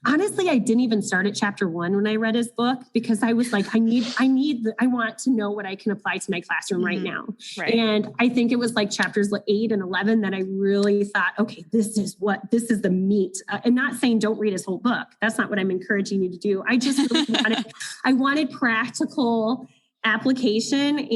didn't even start at chapter 1 when I read his book because I was like, I want to know what I can apply to my classroom right now. Right. And I think it was like chapters 8 and 11 that I really thought, okay, this is the meat. I'm not saying don't read his whole book. That's not what I'm encouraging you to do. I just really wanted practical application.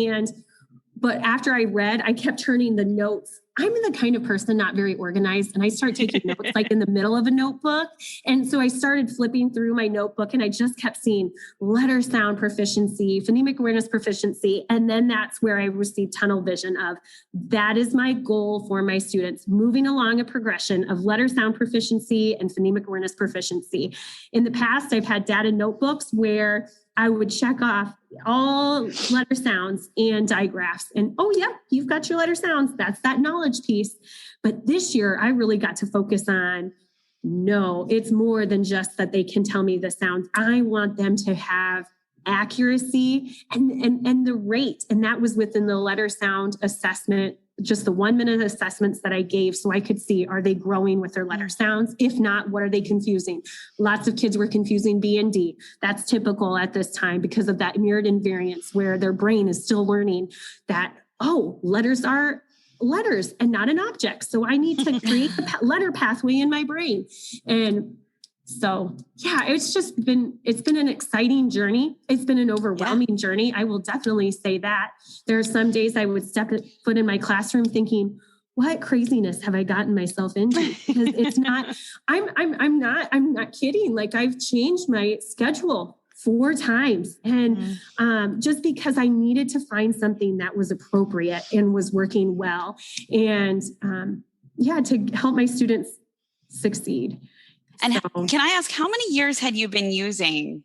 But after I read, I kept turning the notes. I'm the kind of person not very organized, and I start taking notes like in the middle of a notebook. And so I started flipping through my notebook, and I just kept seeing letter sound proficiency, phonemic awareness proficiency. And then that's where I received tunnel vision of that is my goal for my students, moving along a progression of letter sound proficiency and phonemic awareness proficiency. In the past, I've had data notebooks where I would check off all letter sounds and digraphs. And, oh, yeah, you've got your letter sounds. That's that knowledge piece. But this year, I really got to focus on, no, it's more than just that they can tell me the sounds. I want them to have accuracy and the rate. And that was within the letter sound assessment, just the 1-minute assessments that I gave so I could see, are they growing with their letter sounds? If not, what are they confusing? Lots of kids were confusing B and D. That's typical at this time because of that mirrored invariance where their brain is still learning that, oh, letters are letters and not an object. So I need to create a letter pathway in my brain. And so, yeah, it's been an exciting journey. It's been an overwhelming journey. I will definitely say that. There are some days I would step foot in my classroom thinking, what craziness have I gotten myself into? Because it's not, I'm not kidding. Like I've changed my schedule 4 times. And just because I needed to find something that was appropriate and was working well. And to help my students succeed. And can I ask, how many years had you been using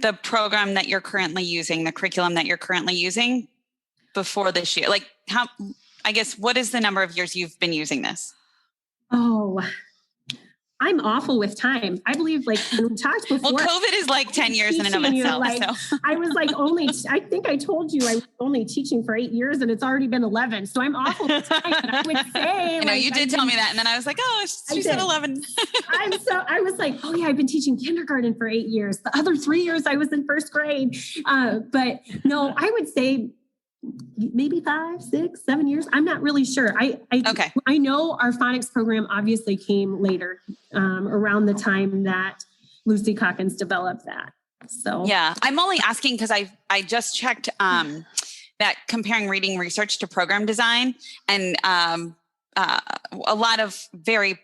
the program that you're currently using, the curriculum that you're currently using before this year? Like what is the number of years you've been using this? Oh, I'm awful with time. I believe we talked before. Well, COVID is like 10 years in and of itself. So. I was I think I told you I was only teaching for 8 years and it's already been 11. So I'm awful with time. But I would say, you did tell me that. And then I was like, oh, she said 11. I was like, oh yeah, I've been teaching kindergarten for 8 years. The other 3 years I was in first grade. But no, I would say maybe 5, 6, 7 years. I'm not really sure. I know our phonics program obviously came later, around the time that Lucy Calkins developed that. So yeah, I'm only asking because I just checked that comparing reading research to program design, and a lot of very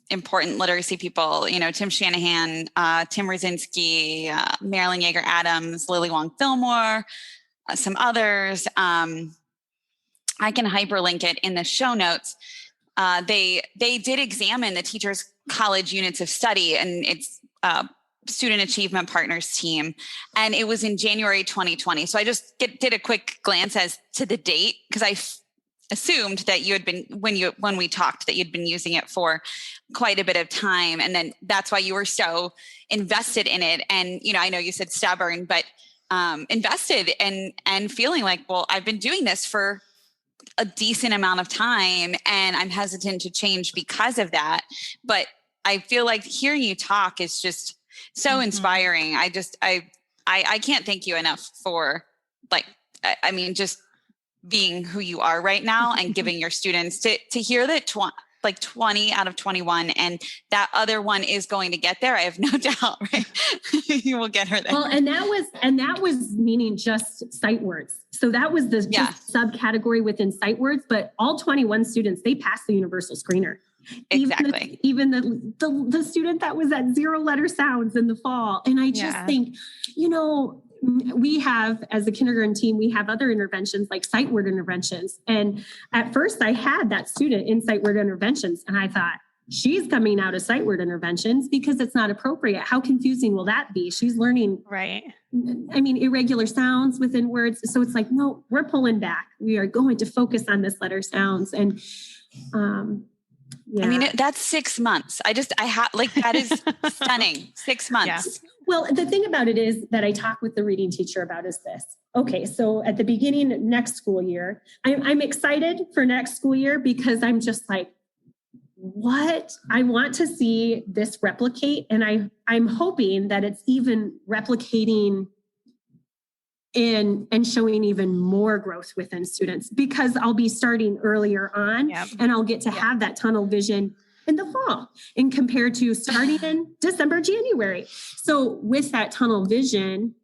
important literacy people, Tim Shanahan, Tim Rosinski, Marilyn Yeager Adams, Lily Wong Fillmore, some others. I can hyperlink it in the show notes. They did examine the Teachers College Units of Study and its Student Achievement Partners team, and it was in January 2020. So I just did a quick glance as to the date because I assumed that you had been when we talked that you'd been using it for quite a bit of time, and then that's why you were so invested in it. And I know you said stubborn, but invested and feeling like, well, I've been doing this for a decent amount of time, and I'm hesitant to change because of that. But I feel like hearing you talk is just so inspiring. I can't thank you enough for just being who you are right now and giving your students to hear that 20 out of 21 and that other one is going to get there. I have no doubt, right? You will get her there. Well, and that was meaning just sight words. So that was the just subcategory within sight words, but all 21 students, they passed the universal screener. Exactly. Even the student that was at 0 letter sounds in the fall. And I just think, we have, as a kindergarten team, we have other interventions like sight word interventions. And at first I had that student in sight word interventions and I thought, she's coming out of sight word interventions because it's not appropriate. How confusing will that be? She's learning, irregular sounds within words. So it's like, no, we're pulling back. We are going to focus on this letter sounds. And, that's 6 months. That is stunning. 6 months. Yeah. Well, the thing about it is that I talk with the reading teacher about is this. Okay, so at the beginning next school year, I'm excited for next school year because I'm just like, what? I want to see this replicate. And I'm hoping that it's even replicating and showing even more growth within students because I'll be starting earlier on and I'll get to have that tunnel vision in the fall and compared to starting in December, January. So with that tunnel vision,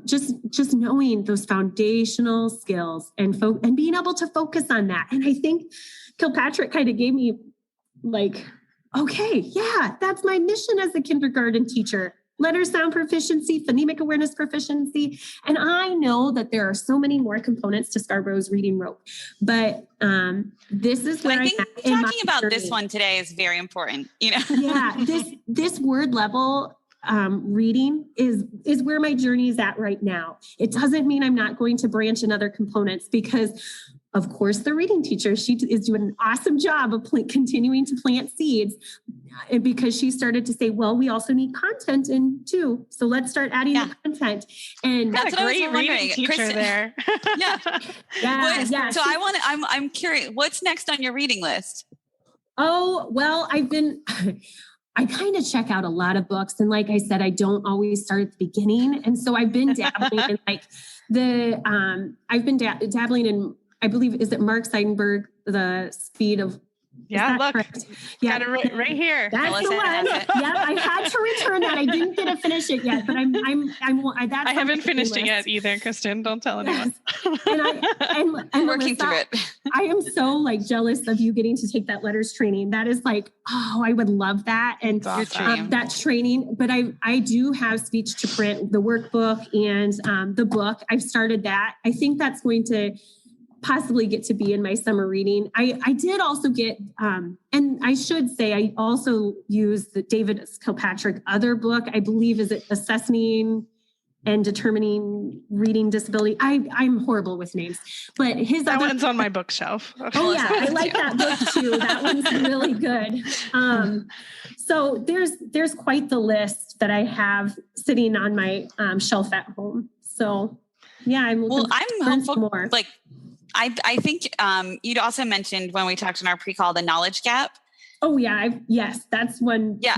just knowing those foundational skills and being able to focus on that. And I think Kilpatrick kind of gave me like, okay, yeah, that's my mission as a kindergarten teacher. Letter sound proficiency, phonemic awareness proficiency. And I know that there are so many more components to Scarborough's reading rope, but this is where I think talking about journey. This one today is very important. Yeah, this word level reading is where my journey is at right now. It doesn't mean I'm not going to branch in other components because of course, the reading teacher, she is doing an awesome job of continuing to plant seeds because she started to say, well, we also need content in too. So let's start adding the content. And that's a great reading teacher Kristen, there. Yeah. So I'm curious, what's next on your reading list? Oh, well, I kind of check out a lot of books. And like I said, I don't always start at the beginning. And so I've been dabbling in I've been dabbling in, I believe, is it Mark Seidenberg, The Speed of... Yeah, look, got it right here. That's the one. Yeah, I had to return that. I didn't get to finish it yet, but I haven't finished it yet either, Kristen. Don't tell anyone. And I'm working through it. I am so jealous of you getting to take that letters training. That is I would love that. And awesome. That training, but I do have speech to print, the workbook and the book. I've started that. I think that's going to possibly get to be in my summer reading. I did also get, and I should say, I also used the David Kilpatrick other book, I believe, is it Assessing and Determining Reading Disability? I'm horrible with names, but that one's on my bookshelf. Oh yeah, I like that book too. That one's really good. So there's quite the list that I have sitting on my shelf at home. So yeah, I'm hopeful more. I think you'd also mentioned when we talked in our pre-call, the knowledge gap. Oh yeah. Yes. That's one. Yeah.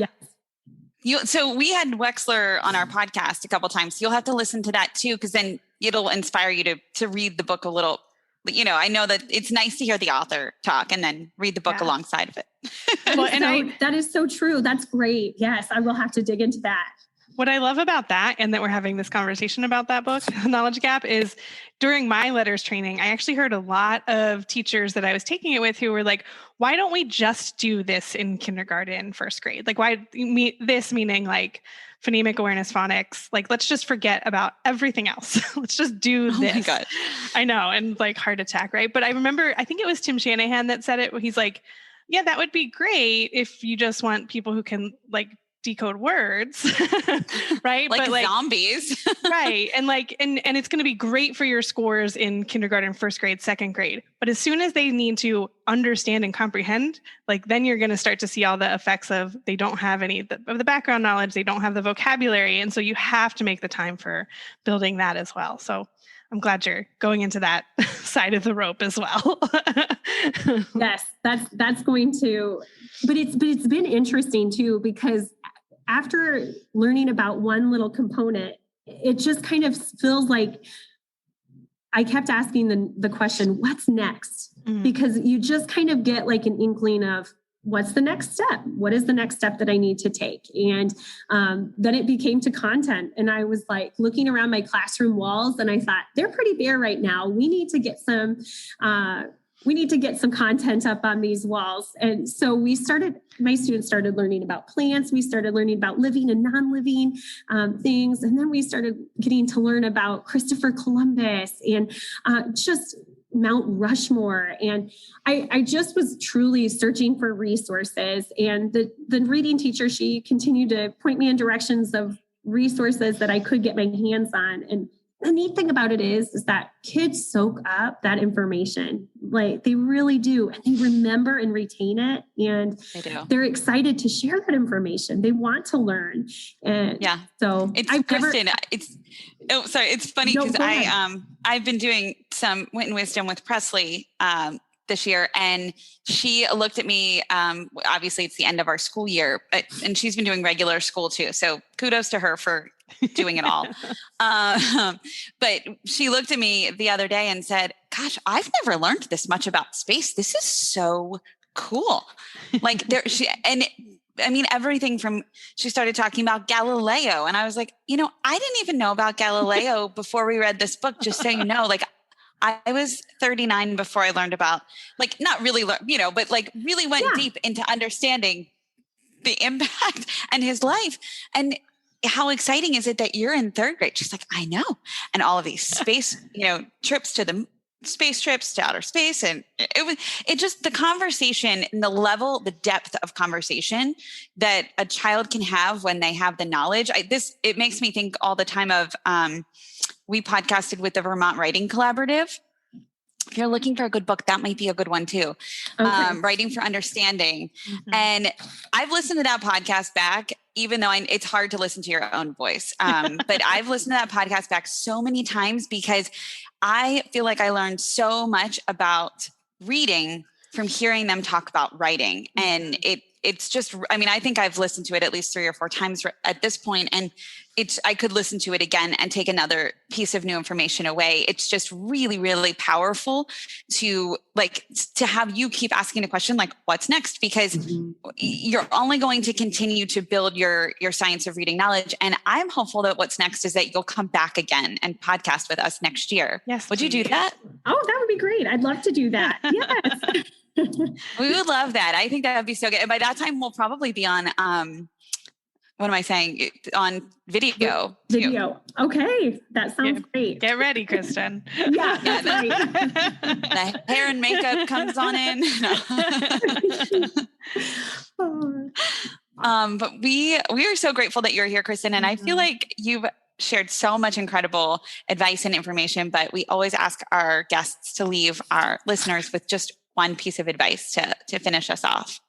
Yes. So we had Wexler on our podcast a couple of times. You'll have to listen to that too, because then it'll inspire you to read the book a little. I know that it's nice to hear the author talk and then read the book alongside of it. That is so true. That's great. Yes. I will have to dig into that. What I love about that, and that we're having this conversation about that book, Knowledge Gap, is during my letters training, I actually heard a lot of teachers that I was taking it with who were like, why don't we just do this in kindergarten, first grade? Why this meaning phonemic awareness, phonics, let's just forget about everything else. Let's just do this. Oh my God. I know. And heart attack, right? But I remember, I think it was Tim Shanahan that said it, where he's like, yeah, that would be great if you just want people who can decode words, right? But zombies. Right. And and it's going to be great for your scores in kindergarten, first grade, second grade. But as soon as they need to understand and comprehend, then you're going to start to see all the effects of they don't have any of the background knowledge. They don't have the vocabulary. And so you have to make the time for building that as well. So I'm glad you're going into that side of the rope as well. Yes, that's going to, but it's been interesting too, because after learning about one little component, it just kind of feels like I kept asking the question, what's next? Because you just kind of get like an inkling of what's the next step? What is the next step that I need to take? And then it became to content. And I was like looking around my classroom walls and I thought, they're pretty bare right now. We need to get some content up on these walls. And so my students started learning about plants. We started learning about living and non-living things. And then we started getting to learn about Christopher Columbus and just Mount Rushmore. And I just was truly searching for resources. And the reading teacher, she continued to point me in directions of resources that I could get my hands on. And the neat thing about it is that kids soak up that information. Like they really do. And they remember and retain it. And they're excited to share that information. They want to learn. And so Kristen, it's funny because I've been doing some Wit and Wisdom with Presley this year, and she looked at me. Obviously, it's the end of our school year, and she's been doing regular school too. So kudos to her for doing it all. But she looked at me the other day and said, "Gosh, I've never learned this much about space. This is so cool." Like everything from, she started talking about Galileo, and I was like, I didn't even know about Galileo before we read this book, just so you know. Like I was 39 before I learned about, like, not really but like really went deep into understanding the impact and his life. And how exciting is it that you're in third grade? She's like, I know. And all of these space, trips to the space trips to outer space. And it just, the conversation and the depth of conversation that a child can have when they have the knowledge. It makes me think all the time of, we podcasted with the Vermont Writing Collaborative. If you're looking for a good book, that might be a good one too. Okay. Writing for Understanding. Mm-hmm. And I've listened to that podcast back, even though it's hard to listen to your own voice. But I've listened to that podcast back so many times because I feel like I learned so much about reading from hearing them talk about writing. And it's just, I think I've listened to it at least 3 or 4 times at this point, and I could listen to it again and take another piece of new information away. It's just really, really powerful to have you keep asking a question like, what's next? Because you're only going to continue to build your science of reading knowledge. And I'm hopeful that what's next is that you'll come back again and podcast with us next year. Yes. Would you do that? Oh, that would be great. I'd love to do that. Yes. We would love that. I think that would be so good. And by that time, we'll probably be on, what am I saying? On video. Video. Okay. That sounds great. Get ready, Kristen. Yeah, that's right. The hair and makeup comes on in. But we are so grateful that you're here, Kristen. And I feel like you've shared so much incredible advice and information, but we always ask our guests to leave our listeners with just one piece of advice to finish us off.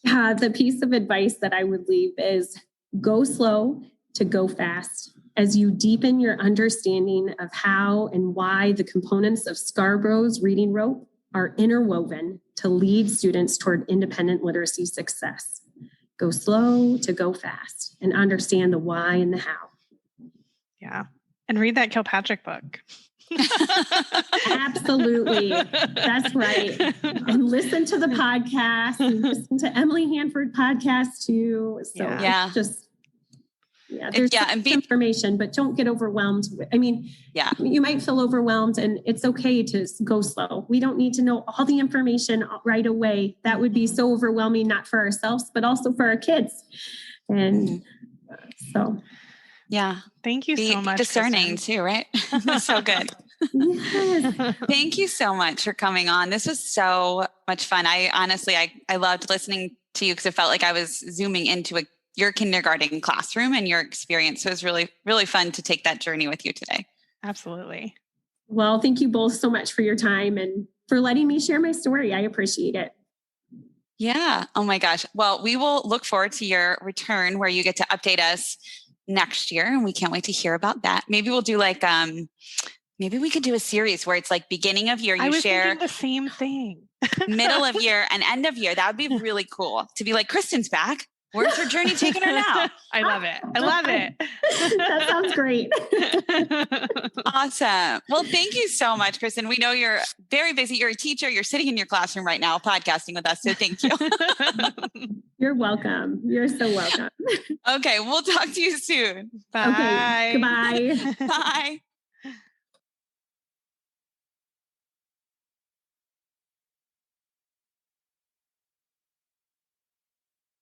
The piece of advice that I would leave is go slow to go fast as you deepen your understanding of how and why the components of Scarborough's reading rope are interwoven to lead students toward independent literacy success. Go slow to go fast and understand the why and the how. Yeah. And read that Kilpatrick book. Absolutely. That's right. And listen to the podcast and listen to Emily Hanford podcast too. So there's information, but don't get overwhelmed. You might feel overwhelmed and it's okay to go slow. We don't need to know all the information right away. That would be so overwhelming, not for ourselves, but also for our kids. And so. Yeah. Thank you so much. Discerning too, right? So good. Yes. Thank you so much for coming on. This was so much fun. I honestly loved listening to you because it felt like I was zooming into your kindergarten classroom and your experience. So it was really, really fun to take that journey with you today. Absolutely. Well, thank you both so much for your time and for letting me share my story. I appreciate it. Yeah. Oh my gosh. Well, we will look forward to your return where you get to update us next year. And we can't wait to hear about that. Maybe we'll do like, maybe we could do a series where it's like beginning of year, I you was share thinking the same thing. middle of year and end of year. That would be really cool to be like, Kristen's back. Where's her journey taking her now? I love it. I love it. That sounds great. Awesome. Well, thank you so much, Kristen. We know you're very busy. You're a teacher. You're sitting in your classroom right now podcasting with us. So thank you. You're welcome. You're so welcome. Okay. We'll talk to you soon. Bye. Okay. Goodbye. Bye.